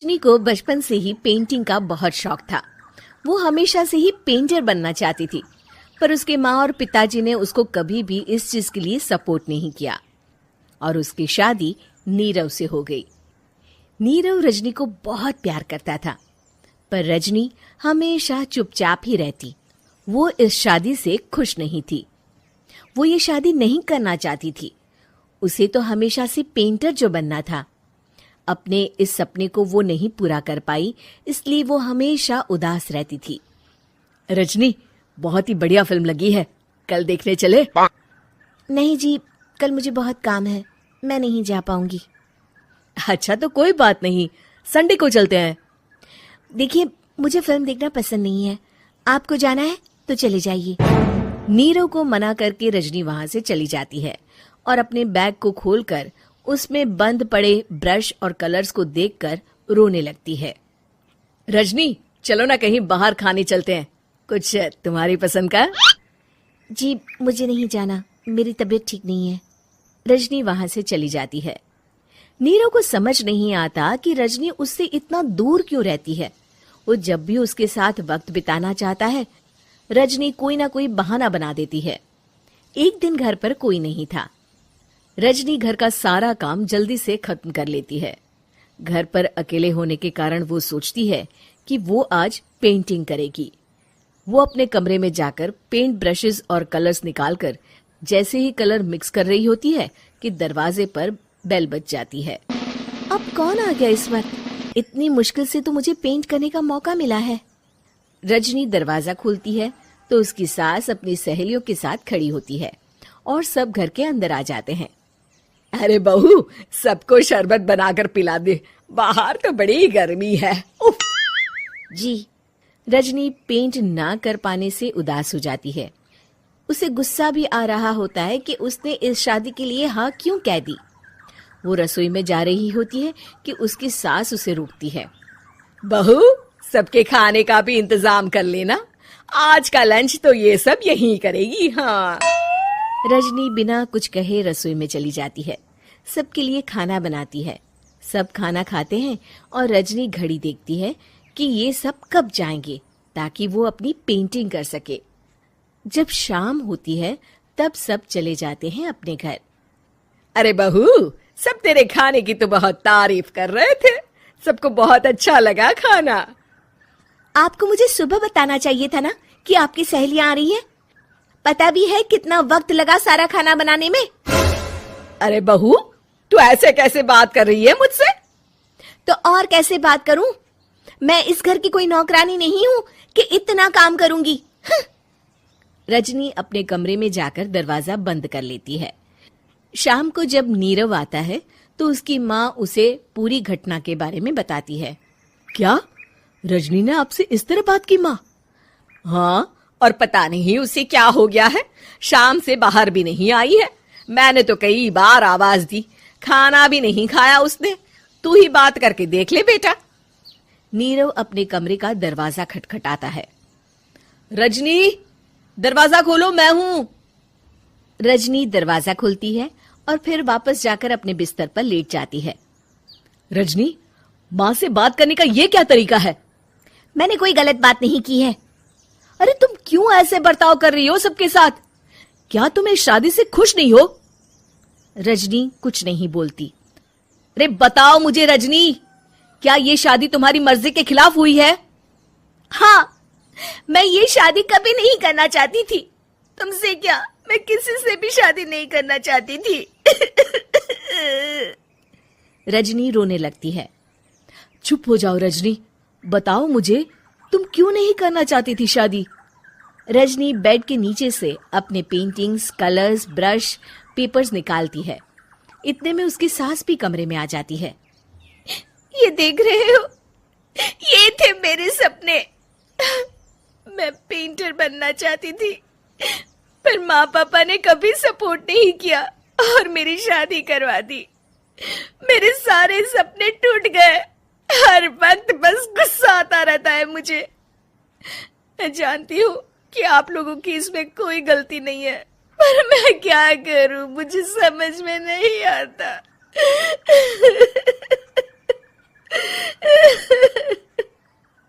रजनी को बचपन से ही पेंटिंग का बहुत शौक था। वो हमेशा से ही पेंटर बनना चाहती थी, पर उसके माँ और पिताजी ने उसको कभी भी इस चीज के लिए सपोर्ट नहीं किया और उसकी शादी नीरव से हो गई। नीरव रजनी को बहुत प्यार करता था, पर रजनी हमेशा चुपचाप ही रहती। वो इस शादी से खुश नहीं थी। वो ये शादी नहीं करना चाहती थी। उसे तो हमेशा से पेंटर जो बनना था। अपने इस सपने को वो नहीं पूरा कर पाई, इसलिए वो हमेशा उदास रहती थी। रजनी, बहुत ही बढ़िया फिल्म लगी है, कल देखने चले? नहीं जी, कल मुझे बहुत काम है, मैं नहीं जा पाऊंगी। अच्छा तो कोई बात नहीं, संडे को चलते हैं। देखिए, मुझे फिल्म देखना पसंद नहीं है, आपको जाना है तो चले जाइए। नीरव को मना करके रजनी वहां से चली जाती है और अपने बैग को खोलकर उसमें बंद पड़े ब्रश और कलर्स को देखकर रोने लगती है। रजनी, चलो ना कहीं बाहर खाने चलते हैं, कुछ तुम्हारी पसंद का। जी मुझे नहीं जाना, मेरी तबीयत ठीक नहीं है। रजनी वहां से चली जाती है। नीरव को समझ नहीं आता कि रजनी उससे इतना दूर क्यों रहती है। वो जब भी उसके साथ वक्त बिताना चाहता है, रजनी कोई ना कोई बहाना बना देती है। एक दिन घर पर कोई नहीं था। रजनी घर का सारा काम जल्दी से खत्म कर लेती है। घर पर अकेले होने के कारण वो सोचती है कि वो आज पेंटिंग करेगी। वो अपने कमरे में जाकर पेंट ब्रशेस और कलर्स निकालकर जैसे ही कलर मिक्स कर रही होती है कि दरवाजे पर बेल बज जाती है। अब कौन आ गया इस वक्त? इतनी मुश्किल से तो मुझे पेंट करने का मौका मिला है। रजनी दरवाजा खोलती है तो उसकी सास अपनी सहेलियों के साथ खड़ी होती है और सब घर के अंदर आ जाते हैं। अरे बहू, सबको शरबत बनाकर पिला दे, बाहर तो बड़ी गर्मी है। उफ। जी। रजनी पेंट ना कर पाने से उदास हो जाती है। उसे गुस्सा भी आ रहा होता है कि उसने इस शादी के लिए हाँ क्यों कह दी। वो रसोई में जा रही होती है कि उसकी सास उसे रोकती है। बहू, सबके खाने का भी इंतजाम कर लेना, आज का लंच तो ये सब यहीं करेगी। हाँ। रजनी बिना कुछ कहे रसोई में चली जाती है। सबके लिए खाना बनाती है। सब खाना खाते हैं और रजनी घड़ी देखती है कि ये सब कब जाएंगे ताकि वो अपनी पेंटिंग कर सके। जब शाम होती है तब सब चले जाते हैं अपने घर। अरे बहू, सब तेरे खाने की तो बहुत तारीफ कर रहे थे, सबको बहुत अच्छा लगा खाना। आपको मुझे सुबह बताना चाहिए था ना कि आपकी सहेलियां आ रही हैं। पता भी है कितना वक्त लगा सारा खाना बनाने में। अरे बहू, तू ऐसे कैसे बात कर रही है मुझसे? तो और कैसे बात करूं? मैं इस घर की कोई नौकरानी नहीं हूं कि इतना काम करूंगी। रजनी अपने कमरे में जाकर दरवाजा बंद कर लेती है। शाम को जब नीरव आता है तो उसकी माँ उसे पूरी घटना के बारे में बताती है। क्या रजनी ने आपसे इस तरह बात की माँ? हाँ, और पता नहीं उसे क्या हो गया है, शाम से बाहर भी नहीं आई है। मैंने तो कई बार आवाज दी, खाना भी नहीं खाया उसने। तू ही बात करके देख ले बेटा। नीरव अपने कमरे का दरवाजा खटखटाता है। रजनी, दरवाजा खोलो, मैं हूं। रजनी दरवाजा खोलती है और फिर वापस जाकर अपने बिस्तर पर लेट जाती है। रजनी, माँ से बात करने का ये क्या तरीका है? मैंने कोई गलत बात नहीं की है। अरे तुम क्यों ऐसे बर्ताव कर रही हो सबके साथ? क्या तुम इस शादी से खुश नहीं हो? रजनी कुछ नहीं बोलती। अरे बताओ मुझे रजनी, क्या ये शादी तुम्हारी मर्जी के खिलाफ हुई है? हाँ, मैं ये शादी कभी नहीं करना चाहती थी। तुमसे क्या, मैं किसी से भी शादी नहीं करना चाहती थी। रजनी रोने लगती है। चुप हो जाओ रजनी, बताओ मुझे, तुम क्यों नहीं करना चाहती थी शादी? रजनी बेड के नीचे से अपने पेंटिंग्स, कलर्स, ब्रश, पेपर्स निकालती है। इतने में उसकी सास भी कमरे में आ जाती है। ये देख रहे हो, ये थे मेरे सपने। मैं पेंटर बनना चाहती थी, पर माँ पापा ने कभी सपोर्ट नहीं किया और मेरी शादी करवा दी। मेरे सारे सपने टूट गए। हर वक्त बस गुस्सा आता रहता है मुझे। मैं जानती हूँ कि आप लोगों की इसमें कोई गलती नहीं है, पर मैं क्या करूं, मुझे समझ में नहीं आता।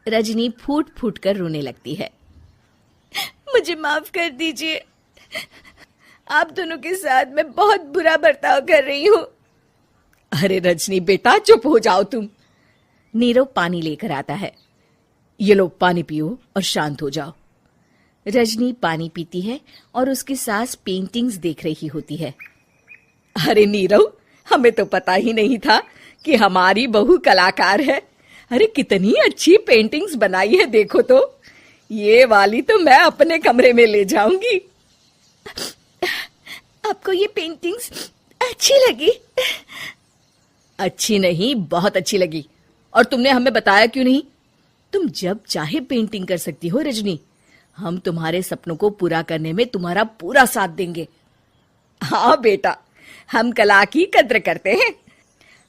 रजनी फूट फूट कर रोने लगती है। मुझे माफ कर दीजिए, आप दोनों के साथ मैं बहुत बुरा बर्ताव कर रही हूँ। अरे रजनी बेटा, चुप हो जाओ तुम। नीरव पानी लेकर आता है। ये लो पानी पियो और शांत हो जाओ। रजनी पानी पीती है और उसकी सास पेंटिंग्स देख रही होती है। अरे नीरव, हमें तो पता ही नहीं था कि हमारी बहू कलाकार है। अरे कितनी अच्छी पेंटिंग्स बनाई है, देखो तो। ये वाली तो मैं अपने कमरे में ले जाऊंगी। आपको ये पेंटिंग्स अच्छी लगी? अच्छी नहीं, बहुत अच्छी लगी। और तुमने हमें बताया क्यों नहीं? तुम जब चाहे पेंटिंग कर सकती हो रजनी। हम तुम्हारे सपनों को पूरा करने में तुम्हारा पूरा साथ देंगे। हाँ बेटा, हम कला की कद्र करते हैं।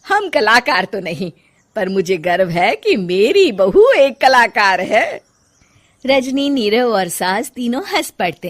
हम कलाकार तो नहीं, पर मुझे गर्व है कि मेरी बहू एक कलाकार है। रजनी, नीरव और सास तीनों हंस पड़ते।